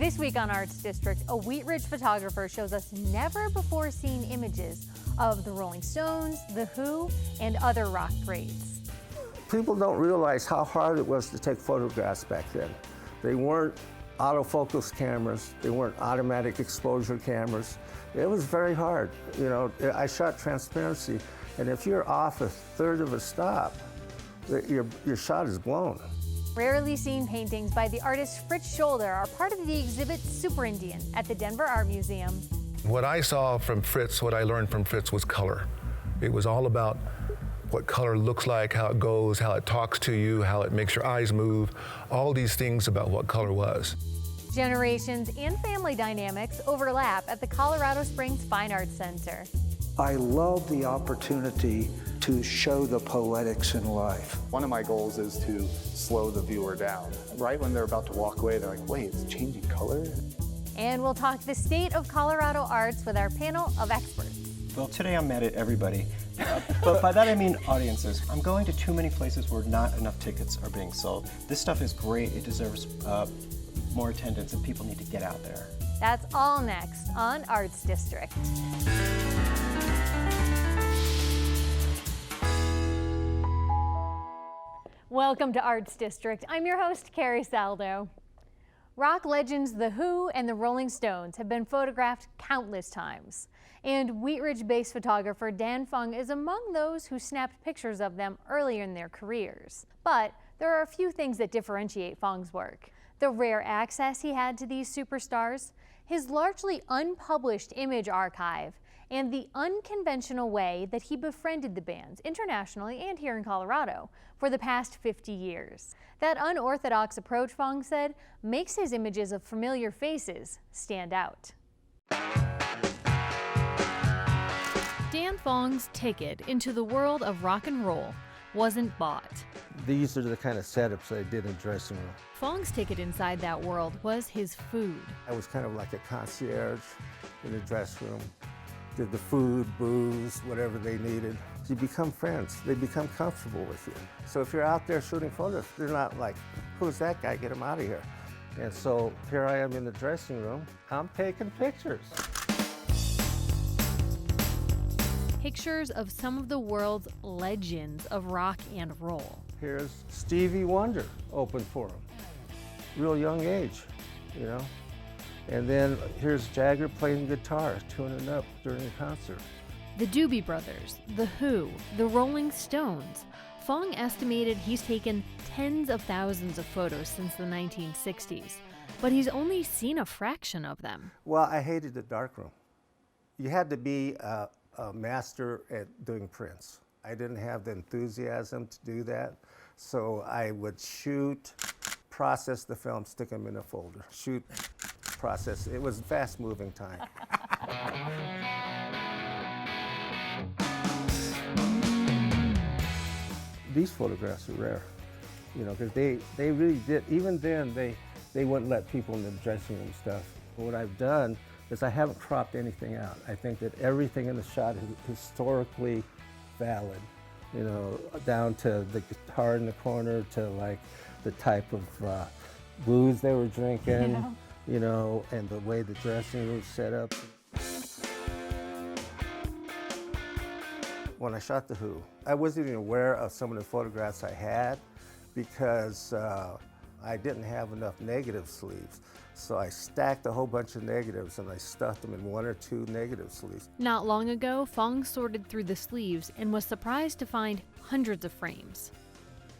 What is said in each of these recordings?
This week on Arts District, a Wheat Ridge photographer shows us never-before-seen images of the Rolling Stones, The Who, and other rock greats. People don't realize how hard it was to take photographs back then. They weren't autofocus cameras, they weren't automatic exposure cameras. It was very hard. You know, I shot transparency, and if you're off a third of a stop, your shot is blown. Rarely seen paintings by the artist Fritz Scholder are part of the exhibit SuperIndian at the Denver Art Museum. What I saw from Fritz, what I learned from Fritz was color. It was all about what color looks like, how it goes, how it talks to you, how it makes your eyes move, all these things about what color was. Generations and family dynamics overlap at the Colorado Springs Fine Arts Center. I love the opportunity to show the poetics in life. One of my goals is to slow the viewer down. Right when they're about to walk away, they're like, wait, it's changing color? And we'll talk the state of Colorado arts with our panel of experts. Well, today I'm mad at everybody, but by that I mean audiences. I'm going to too many places where not enough tickets are being sold. This stuff is great. It deserves more attendance, and people need to get out there. That's all next on Arts District. Welcome to Arts District. I'm your host, Carrie Saldo. Rock legends The Who and the Rolling Stones have been photographed countless times. And Wheat Ridge-based photographer Dan Fong is among those who snapped pictures of them earlier in their careers. But there are a few things that differentiate Fong's work. The rare access he had to these superstars, his largely unpublished image archive, and the unconventional way that he befriended the bands internationally and here in Colorado for the past 50 years. That unorthodox approach, Fong said, makes his images of familiar faces stand out. Dan Fong's ticket into the world of rock and roll wasn't bought. These are the kind of setups I did in dressing room. Fong's ticket inside that world was his food. I was kind of like a concierge in the dress room. Did the food, booze, whatever they needed. You become friends. They become comfortable with you. So if you're out there shooting photos, they're not like, who's that guy? Get him out of here. And so here I am in the dressing room. I'm taking pictures. Pictures of some of the world's legends of rock and roll. Here's Stevie Wonder open for him. Real young age, you know. And then here's Jagger playing guitar, tuning up during a concert. The Doobie Brothers, The Who, the Rolling Stones. Fong estimated he's taken tens of thousands of photos since the 1960s, but he's only seen a fraction of them. Well, I hated the darkroom. You had to be a master at doing prints. I didn't have the enthusiasm to do that, so I would shoot, process the film, stick them in a folder. Shoot, process. It was fast-moving time. These photographs are rare, you know, because they really did. Even then, they wouldn't let people in the dressing room stuff. But what I've done is I haven't cropped anything out. I think that everything in the shot is historically valid, you know, down to the guitar in the corner, to like the type of booze they were drinking. Yeah. You know, and the way the dressing room set up. When I shot The Who, I wasn't even aware of some of the photographs I had because I didn't have enough negative sleeves. So I stacked a whole bunch of negatives and I stuffed them in 1 or 2 negative sleeves. Not long ago, Fong sorted through the sleeves and was surprised to find hundreds of frames.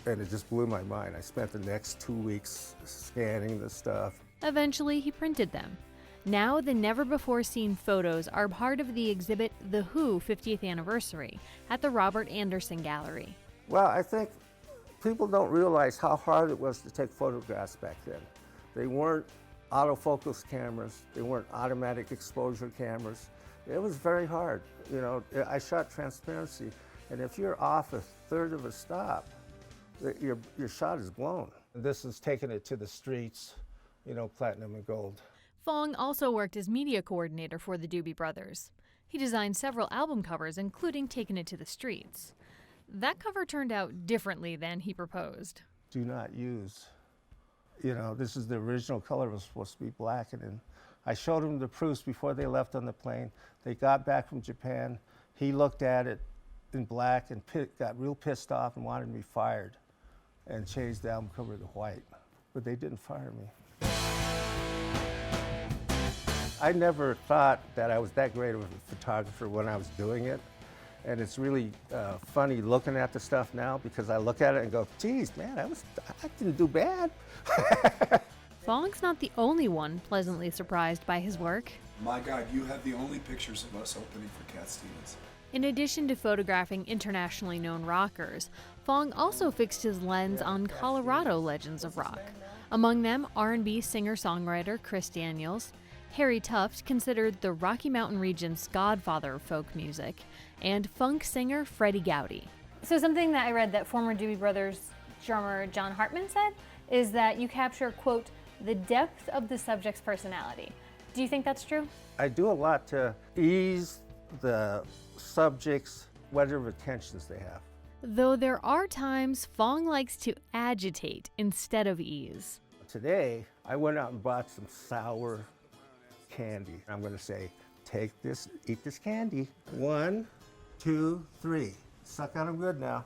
And it just blew my mind. I spent the next 2 weeks scanning the stuff. Eventually, he printed them. Now, the never-before-seen photos are part of the exhibit The Who 50th Anniversary at the Robert Anderson Gallery. Well, I think people don't realize how hard it was to take photographs back then. They weren't autofocus cameras. They weren't automatic exposure cameras. It was very hard. You know, I shot transparency, and if you're off a third of a stop, your shot is blown. This is taking it to the streets. You know, platinum and gold. Fong also worked as media coordinator for the Doobie Brothers. He designed several album covers, including Taking It to the Streets. That cover turned out differently than he proposed. Do not use You know, this is the original color, was supposed to be black. And then I showed him the proofs before they left on the plane. They got back from Japan. He looked at it in black and got real pissed off and wanted me fired and changed the album cover to white. But they didn't fire me. I never thought that I was that great of a photographer when I was doing it. And it's really funny looking at the stuff now, because I look at it and go, geez, man, I didn't do bad. Fong's not the only one pleasantly surprised by his work. My God, you have the only pictures of us opening for Cat Stevens. In addition to photographing internationally known rockers, Fong also fixed his lens on Colorado legends of rock. Among them, R&B singer-songwriter Chris Daniels, Harry Tuft, considered the Rocky Mountain region's godfather of folk music, and funk singer Freddie Gowdy. So something that I read that former Doobie Brothers drummer John Hartman said is that you capture, quote, the depth of the subject's personality. Do you think that's true? I do a lot to ease the subjects, whatever tensions they have. Though there are times Fong likes to agitate instead of ease. Today, I went out and bought some sour candy. I'm going to say, take this, eat this candy. 1, 2, 3. Suck on them good now.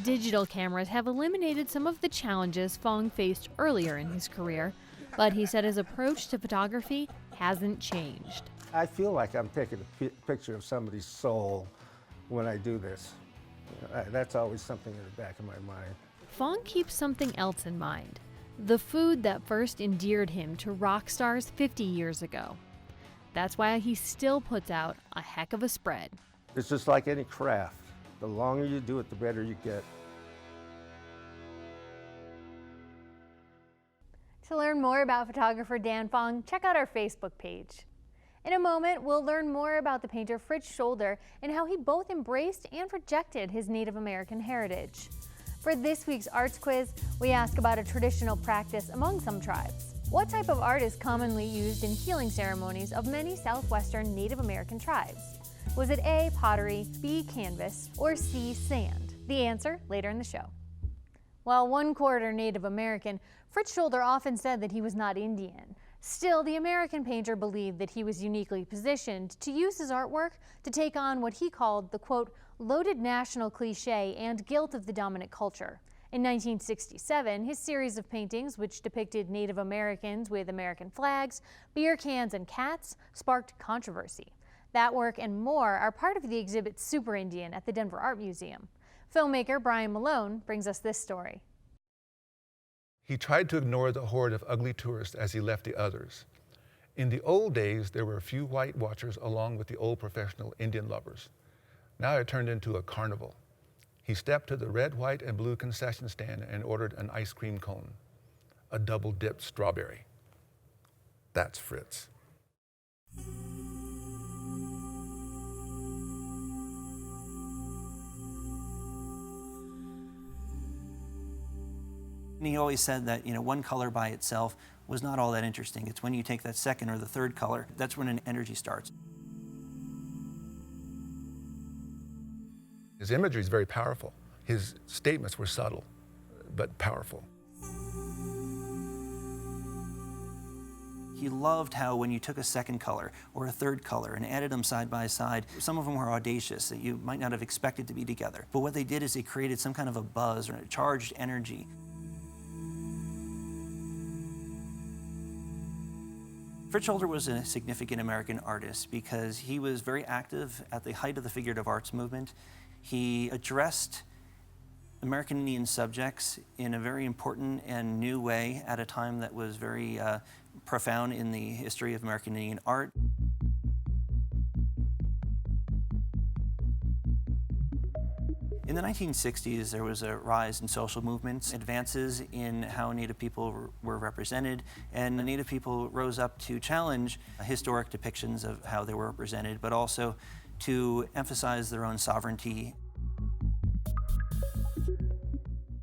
Digital cameras have eliminated some of the challenges Fong faced earlier in his career, but he said his approach to photography hasn't changed. I feel like I'm taking a picture of somebody's soul when I do this. That's always something in the back of my mind. Fong keeps something else in mind, the food that first endeared him to rock stars 50 years ago. That's why he still puts out a heck of a spread. It's just like any craft. The longer you do it, the better you get. To learn more about photographer Dan Fong, check out our Facebook page. In a moment, we'll learn more about the painter Fritz Scholder and how he both embraced and rejected his Native American heritage. For this week's arts quiz, we ask about a traditional practice among some tribes. What type of art is commonly used in healing ceremonies of many southwestern Native American tribes? Was it A, pottery, B, canvas, or C, sand? The answer later in the show. While 1/4 Native American, Fritz Scholder often said that he was not Indian. Still, the American painter believed that he was uniquely positioned to use his artwork to take on what he called the, quote, loaded national cliche and guilt of the dominant culture. In 1967, his series of paintings, which depicted Native Americans with American flags, beer cans, and cats, sparked controversy. That work and more are part of the exhibit SuperIndian at the Denver Art Museum. Filmmaker Brian Malone brings us this story. He tried to ignore the horde of ugly tourists as he left the others. In the old days, there were a few white watchers along with the old professional Indian lovers. Now it turned into a carnival. He stepped to the red, white, and blue concession stand and ordered an ice cream cone, a double-dipped strawberry. That's Fritz. And he always said that, one color by itself was not all that interesting. It's when you take that second or the third color, that's when an energy starts. His imagery is very powerful. His statements were subtle, but powerful. He loved how when you took a second color or a third color and added them side by side, some of them were audacious that you might not have expected to be together. But what they did is they created some kind of a buzz or a charged energy. Fritz Scholder was a significant American artist because he was very active at the height of the figurative arts movement. He addressed American Indian subjects in a very important and new way at a time that was very profound in the history of American Indian art. In the 1960s, there was a rise in social movements, advances in how Native people were represented, and the Native people rose up to challenge historic depictions of how they were represented, but also to emphasize their own sovereignty.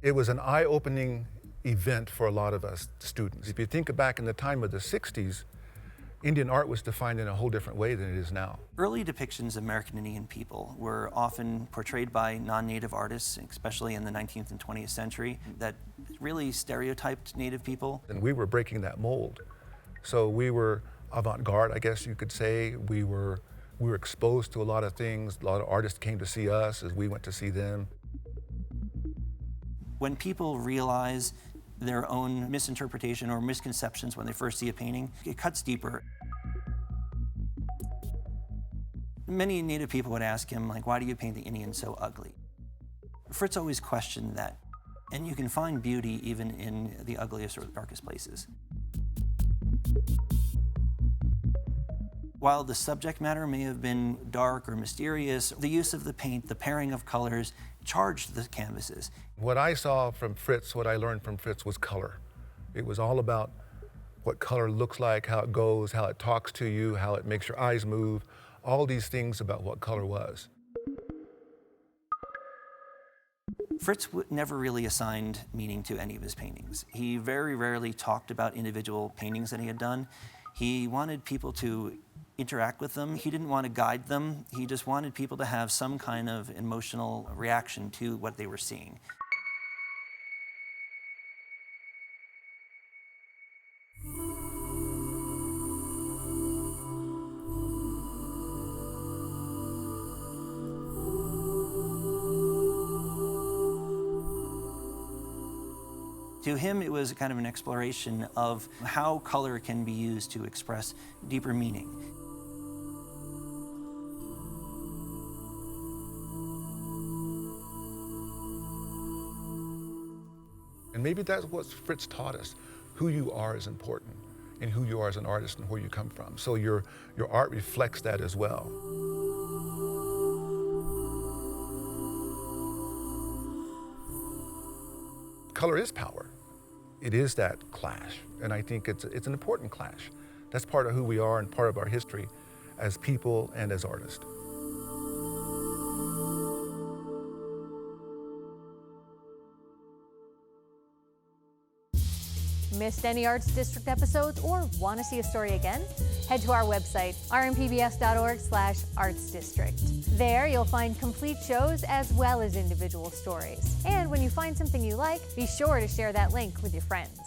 It was an eye-opening event for a lot of us students. If you think back in the time of the 60s, Indian art was defined in a whole different way than it is now. Early depictions of American Indian people were often portrayed by non-native artists, especially in the 19th and 20th century, that really stereotyped Native people. And we were breaking that mold. So we were avant-garde, I guess you could say. We were exposed to a lot of things. A lot of artists came to see us as we went to see them. When people realize their own misinterpretation or misconceptions when they first see a painting, it cuts deeper. Many Native people would ask him, like, why do you paint the Indian so ugly? Fritz always questioned that. And you can find beauty even in the ugliest or the darkest places. While the subject matter may have been dark or mysterious, the use of the paint, the pairing of colors, charged the canvases. What I saw from Fritz, what I learned from Fritz was color. It was all about what color looks like, how it goes, how it talks to you, how it makes your eyes move, all these things about what color was. Fritz never really assigned meaning to any of his paintings. He very rarely talked about individual paintings that he had done. He wanted people to interact with them. He didn't want to guide them. He just wanted people to have some kind of emotional reaction to what they were seeing. To him, it was kind of an exploration of how color can be used to express deeper meaning. And maybe that's what Fritz taught us. Who you are is important, and who you are as an artist and where you come from. So your art reflects that as well. Color is power. It is that clash, and I think it's an important clash. That's part of who we are and part of our history as people and as artists. Missed any Arts District episodes or want to see a story again? Head to our website, rmpbs.org/artsdistrict. There you'll find complete shows as well as individual stories. And when you find something you like, be sure to share that link with your friends.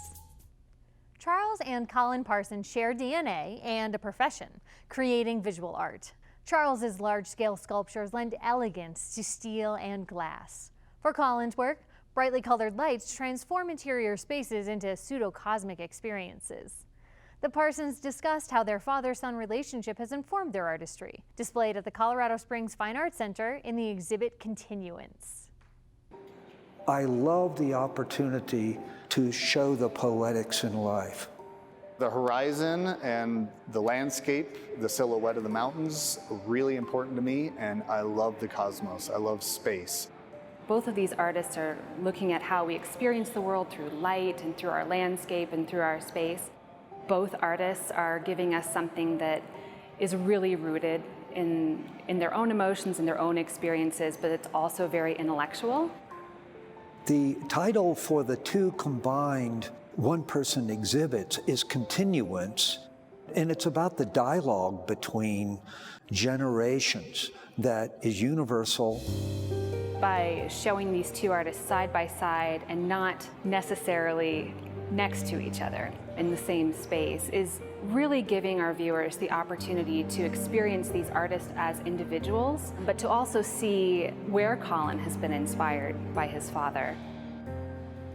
Charles and Collin Parson share DNA and a profession, creating visual art. Charles's large-scale sculptures lend elegance to steel and glass. For Collin's work, brightly colored lights transform interior spaces into pseudo-cosmic experiences. The Parsons discussed how their father-son relationship has informed their artistry, displayed at the Colorado Springs Fine Arts Center in the exhibit Continuance. I love the opportunity to show the poetics in life. The horizon and the landscape, the silhouette of the mountains, are really important to me, and I love the cosmos. I love space. Both of these artists are looking at how we experience the world through light and through our landscape and through our space. Both artists are giving us something that is really rooted in their own emotions and their own experiences, but it's also very intellectual. The title for the two combined one-person exhibits is Continuance, and it's about the dialogue between generations that is universal. By showing these two artists side by side and not necessarily next to each other in the same space is really giving our viewers the opportunity to experience these artists as individuals, but to also see where Collin has been inspired by his father.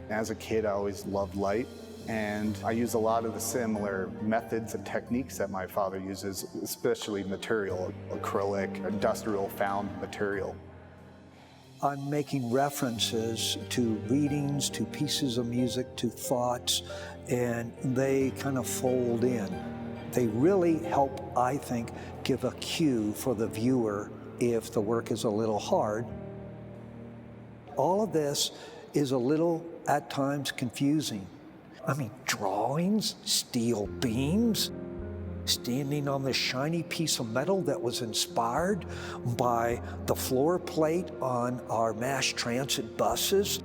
As a kid, I always loved light, and I use a lot of the similar methods and techniques that my father uses, especially material, acrylic, industrial found material. I'm making references to readings, to pieces of music, to thoughts, and they kind of fold in. They really help, I think, give a cue for the viewer if the work is a little hard. All of this is a little, at times, confusing. I mean, drawings, steel beams, standing on this shiny piece of metal that was inspired by the floor plate on our mass transit buses.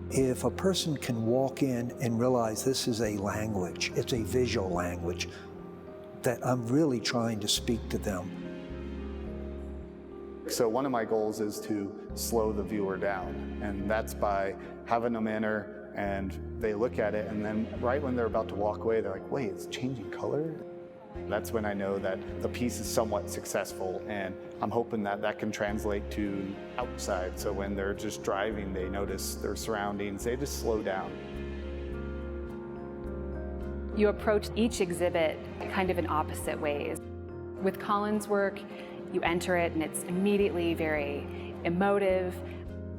If a person can walk in and realize this is a language, it's a visual language, that I'm really trying to speak to them. So one of my goals is to slow the viewer down, and that's by having them enter and they look at it, and then right when they're about to walk away, they're like, wait, it's changing color? That's when I know that the piece is somewhat successful, and I'm hoping that that can translate to outside. So when they're just driving, they notice their surroundings, they just slow down. You approach each exhibit kind of in opposite ways. With Collin's work, you enter it and it's immediately very emotive,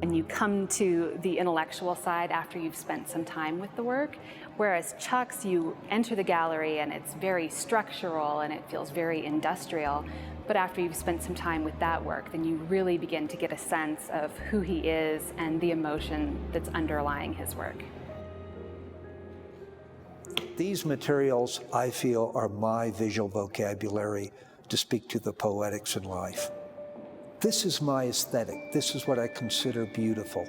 and you come to the intellectual side after you've spent some time with the work. Whereas Chuck's, you enter the gallery and it's very structural and it feels very industrial. But after you've spent some time with that work, then you really begin to get a sense of who he is and the emotion that's underlying his work. These materials, I feel, are my visual vocabulary to speak to the poetics in life. This is my aesthetic. This is what I consider beautiful.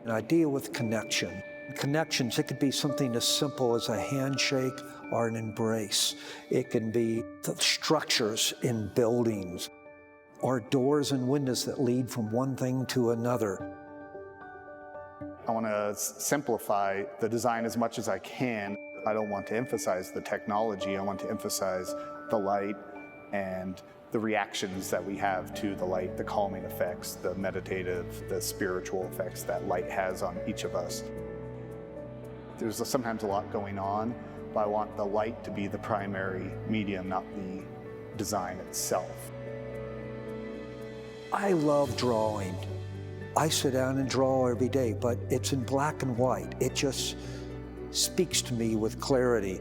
And I deal with connection. Connections, it could be something as simple as a handshake or an embrace. It can be the structures in buildings or doors and windows that lead from one thing to another. I want to simplify the design as much as I can. I don't want to emphasize the technology. I want to emphasize the light and the reactions that we have to the light, the calming effects, the meditative, the spiritual effects that light has on each of us. There's sometimes a lot going on, but I want the light to be the primary medium, not the design itself. I love drawing. I sit down and draw every day, but it's in black and white. It just speaks to me with clarity.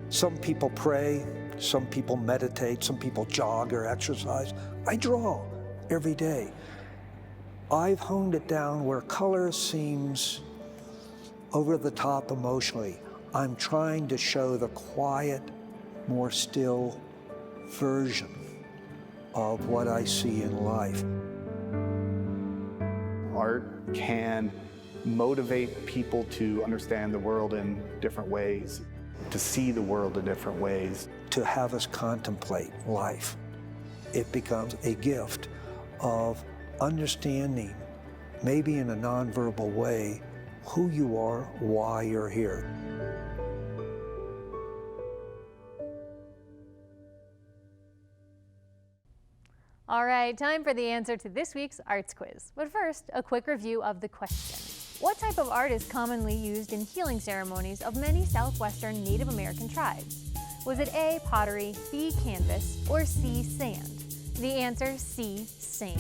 Some people pray, some people meditate, some people jog or exercise. I draw every day. I've honed it down where color seems over the top emotionally. I'm trying to show the quiet, more still version of what I see in life. Art can motivate people to understand the world in different ways, to see the world in different ways. To have us contemplate life. It becomes a gift of understanding, maybe in a nonverbal way, who you are, why you're here. All right, time for the answer to this week's arts quiz. But first, a quick review of the question. What type of art is commonly used in healing ceremonies of many southwestern Native American tribes? Was it A, pottery, B, canvas, or C, sand? The answer, C, sand.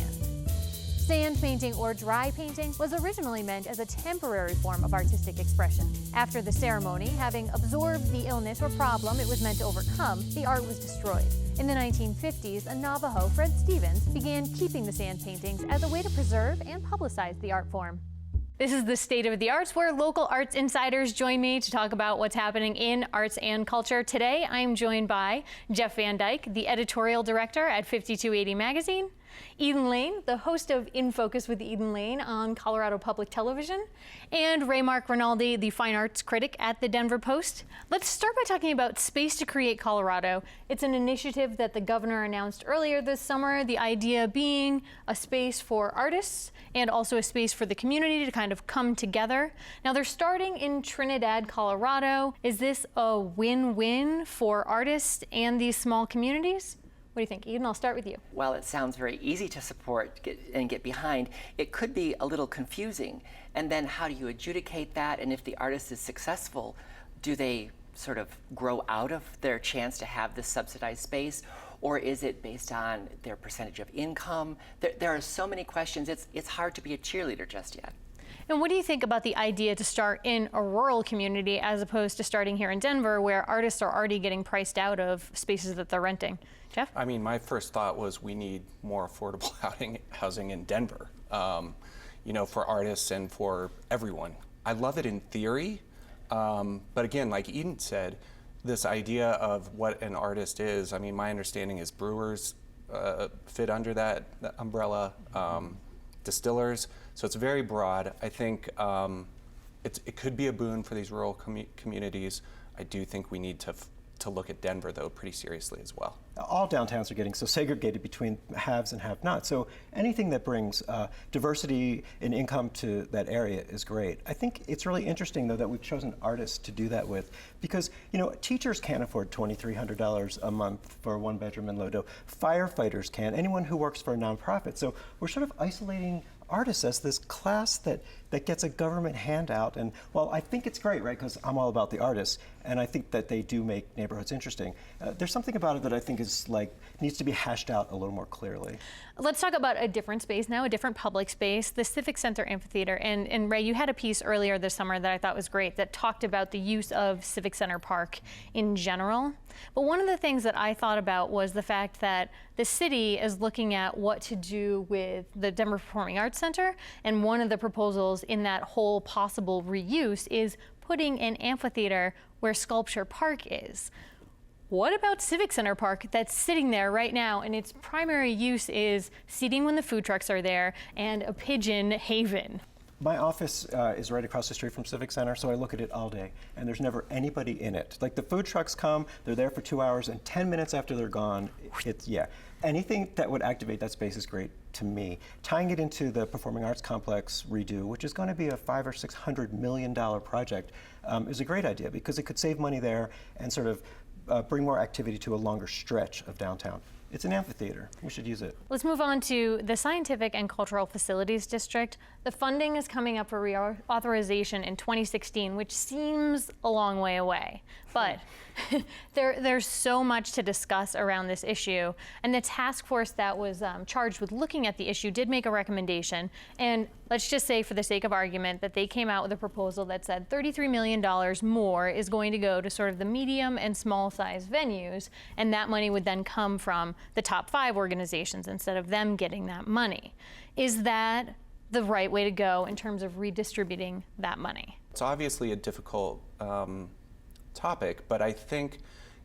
Sand painting or dry painting was originally meant as a temporary form of artistic expression. After the ceremony, having absorbed the illness or problem it was meant to overcome, the art was destroyed. In the 1950s, a Navajo, Fred Stevens, began keeping the sand paintings as a way to preserve and publicize the art form. This is the State of the Arts, where local arts insiders join me to talk about what's happening in arts and culture. Today, I'm joined by Geoff VanDyke, the editorial director at 5280 Magazine, Eden Lane, the host of In Focus with Eden Lane on Colorado Public Television, and Ray Mark Rinaldi, the fine arts critic at the Denver Post. Let's start by talking about Space to Create Colorado. It's an initiative that the governor announced earlier this summer, the idea being a space for artists and also a space for the community to kind of come together. Now they're starting in Trinidad, Colorado. Is this a win-win for artists and these small communities? What do you think? Eden, I'll start with you. Well, it sounds very easy to support and get behind. It could be a little confusing. And then how do you adjudicate that? And if the artist is successful, do they sort of grow out of their chance to have this subsidized space? Or is it based on their percentage of income? There are so many questions. It's hard to be a cheerleader just yet. And what do you think about the idea to start in a rural community as opposed to starting here in Denver, where artists are already getting priced out of spaces that they're renting? Geoff? I mean, my first thought was we need more affordable housing in Denver, for artists and for everyone. I love it in theory, but again, like Eden said, this idea of what an artist is, I mean, my understanding is brewers fit under that umbrella, distillers, so it's very broad. I think it could be a boon for these rural communities. I do think we need to to look at Denver, though, pretty seriously as well. All downtowns are getting so segregated between haves and have-nots. So anything that brings diversity in income to that area is great. I think it's really interesting, though, that we've chosen artists to do that with, because teachers can't afford $2,300 a month for a one-bedroom in Lodo. Firefighters can. Anyone who works for a nonprofit. So we're sort of isolating artists as this class that gets a government handout. And well, I think it's great, right? Because I'm all about the artists, and I think that they do make neighborhoods interesting. There's something about it that I think is needs to be hashed out a little more clearly. Let's talk about a different space now, a different public space, the Civic Center Amphitheater. And Ray, you had a piece earlier this summer that I thought was great that talked about the use of Civic Center Park in general. But one of the things that I thought about was the fact that the city is looking at what to do with the Denver Performing Arts Center, and one of the proposals in that whole possible reuse is putting an amphitheater where Sculpture Park is. What about Civic Center Park that's sitting there right now, and its primary use is seating when the food trucks are there and a pigeon haven? My office is right across the street from Civic Center, so I look at it all day, and there's never anybody in it. Like, the food trucks come, they're there for 2 hours, and 10 minutes after they're gone, anything that would activate that space is great to me. Tying it into the Performing Arts Complex redo, which is going to be a $500 or $600 million project, is a great idea, because it could save money there and sort of bring more activity to a longer stretch of downtown. It's an amphitheater. We should use it. Let's move on to the Scientific and Cultural Facilities District. The funding is coming up for reauthorization in 2016, which seems a long way away. But there's so much to discuss around this issue. And the task force that was charged with looking at the issue did make a recommendation. And let's just say, for the sake of argument, that they came out with a proposal that said $33 million more is going to go to sort of the medium and small size venues. And that money would then come from the top 5 organizations instead of them getting that money. Is that the right way to go in terms of redistributing that money? It's obviously a difficult topic, but I think,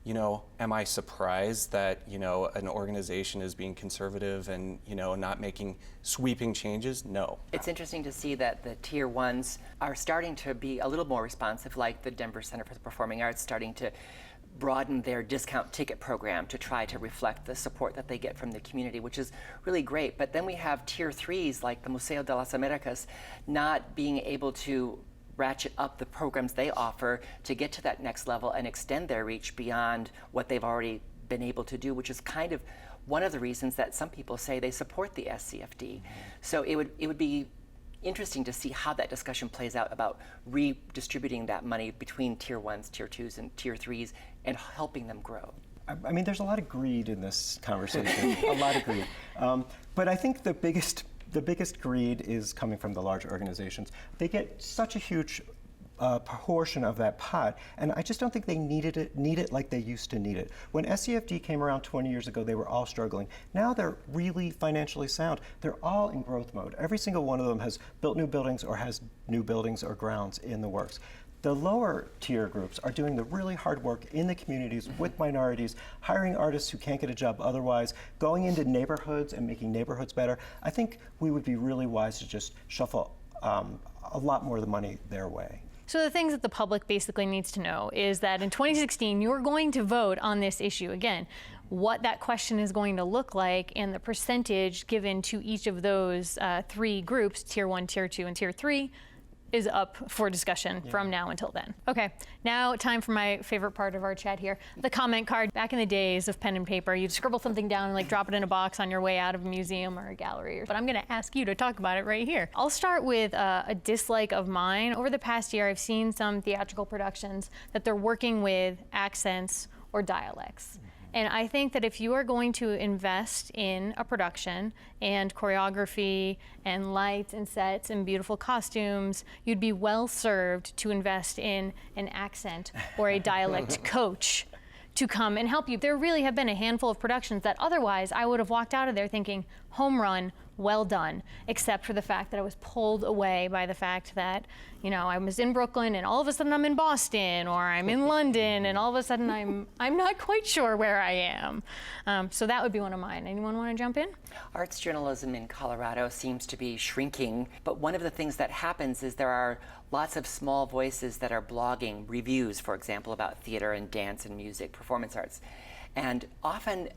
am I surprised that, an organization is being conservative and, not making sweeping changes? No. It's interesting to see that the tier 1s are starting to be a little more responsive, like the Denver Center for the Performing Arts starting to broaden their discount ticket program to try to reflect the support that they get from the community, which is really great. But then we have tier 3s like the Museo de las Americas not being able to ratchet up the programs they offer to get to that next level and extend their reach beyond what they've already been able to do, which is kind of one of the reasons that some people say they support the SCFD. So it would be interesting to see how that discussion plays out about redistributing that money between tier 1s, tier 2s, and tier 3s and helping them grow. I mean, there's a lot of greed in this conversation, a lot of greed. But I think the biggest greed is coming from the large organizations. They get such a huge portion of that pot, and I just don't think they need it like they used to need it. When SCFD came around 20 years ago, they were all struggling. Now they're really financially sound. They're all in growth mode. Every single one of them has built new buildings or has new buildings or grounds in the works. The lower tier groups are doing the really hard work in the communities with minorities, hiring artists who can't get a job otherwise, going into neighborhoods and making neighborhoods better. I think we would be really wise to just shuffle a lot more of the money their way. So the things that the public basically needs to know is that in 2016, you're going to vote on this issue again. What that question is going to look like and the percentage given to each of those 3 groups, tier 1, tier 2, and tier 3, is up for discussion from now until then. Okay, now time for my favorite part of our chat here, the comment card. Back in the days of pen and paper, you'd scribble something down and drop it in a box on your way out of a museum or a gallery. But I'm gonna ask you to talk about it right here. I'll start with a dislike of mine. Over the past year, I've seen some theatrical productions that they're working with accents or dialects. And I think that if you are going to invest in a production and choreography and lights and sets and beautiful costumes, you'd be well served to invest in an accent or a dialect coach to come and help you. There really have been a handful of productions that otherwise I would have walked out of there thinking, home run, well done, except for the fact that I was pulled away by the fact that, you know, I was in Brooklyn and all of a sudden I'm in Boston, or I'm in London and all of a sudden I'm not quite sure where I am. So that would be one of mine. Anyone want to jump in? Arts journalism in Colorado seems to be shrinking, but one of the things that happens is there are lots of small voices that are blogging reviews, for example, about theater and dance and music, performance arts. And often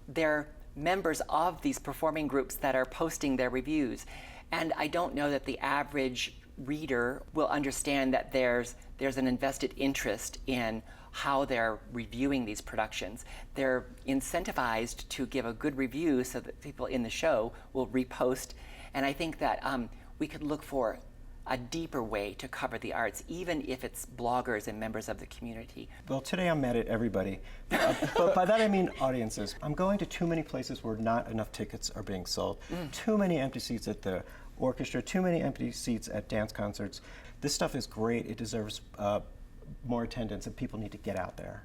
they're members of these performing groups that are posting their reviews. And I don't know that the average reader will understand that there's an invested interest in how they're reviewing these productions. They're incentivized to give a good review so that people in the show will repost. And I think that we could look for a deeper way to cover the arts, even if it's bloggers and members of the community. Well, today I'm mad at everybody, but by that I mean audiences. I'm going to too many places where not enough tickets are being sold. Too many empty seats at the orchestra, too many empty seats at dance concerts. This stuff is great. It deserves more attendance, and people need to get out there.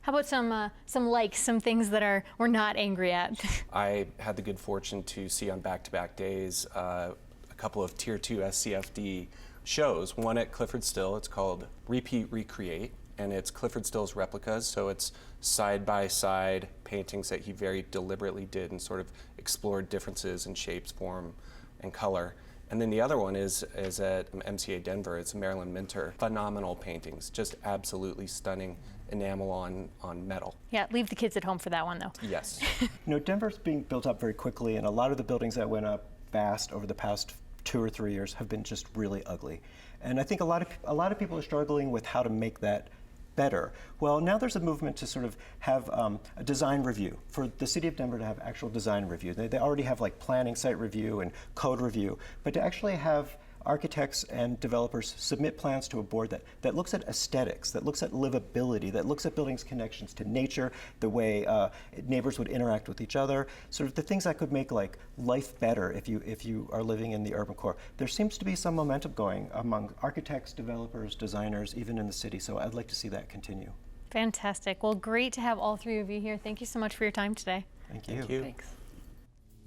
How about some things that we're not angry at? I had the good fortune to see on back-to-back days a couple of Tier 2 SCFD shows. One at Clifford Still, it's called Repeat Recreate, and it's Clifford Still's replicas, so it's side-by-side paintings that he very deliberately did and sort of explored differences in shapes, form, and color. And then the other one is at MCA Denver. It's Marilyn Minter. Phenomenal paintings, just absolutely stunning enamel on metal. Yeah, leave the kids at home for that one, though. Yes. You know, Denver's being built up very quickly, and a lot of the buildings that went up fast over the past 2 or 3 years have been just really ugly. And I think a lot of people are struggling with how to make that better. Well, now there's a movement to sort of have a design review, for the city of Denver to have actual design review. They already have like planning, site review, and code review, but to actually have architects and developers submit plans to a board that looks at aesthetics, that looks at livability, that looks at buildings' connections to nature, the way neighbors would interact with each other, sort of the things that could make like life better if you are living in the urban core. There seems to be some momentum going among architects, developers, designers, even in the city, so I'd like to see that continue. Fantastic. Well, great to have all three of you here. Thank you so much for your time today. Thank you. Thank you. Thanks.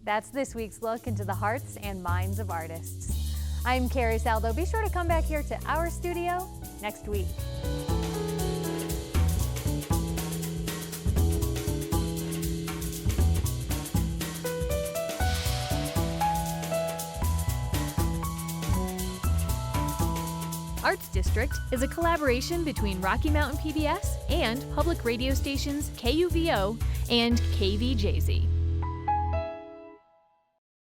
That's this week's look into the hearts and minds of artists. I'm Carrie Saldo. Be sure to come back here to our studio next week. Arts District is a collaboration between Rocky Mountain PBS and public radio stations KUVO and KVJZ.